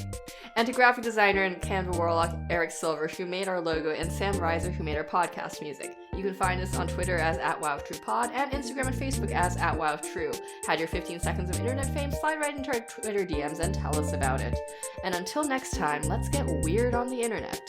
And to graphic designer and Canva warlock Eric Silver, who made our logo, and Sam Rizer, who made our podcast music. You can find us on Twitter as @WowTruePod and Instagram and Facebook as @WowTrue. Had your 15 seconds of internet fame? Slide right into our Twitter DMs and tell us about it. And until next time, let's get weird on the internet.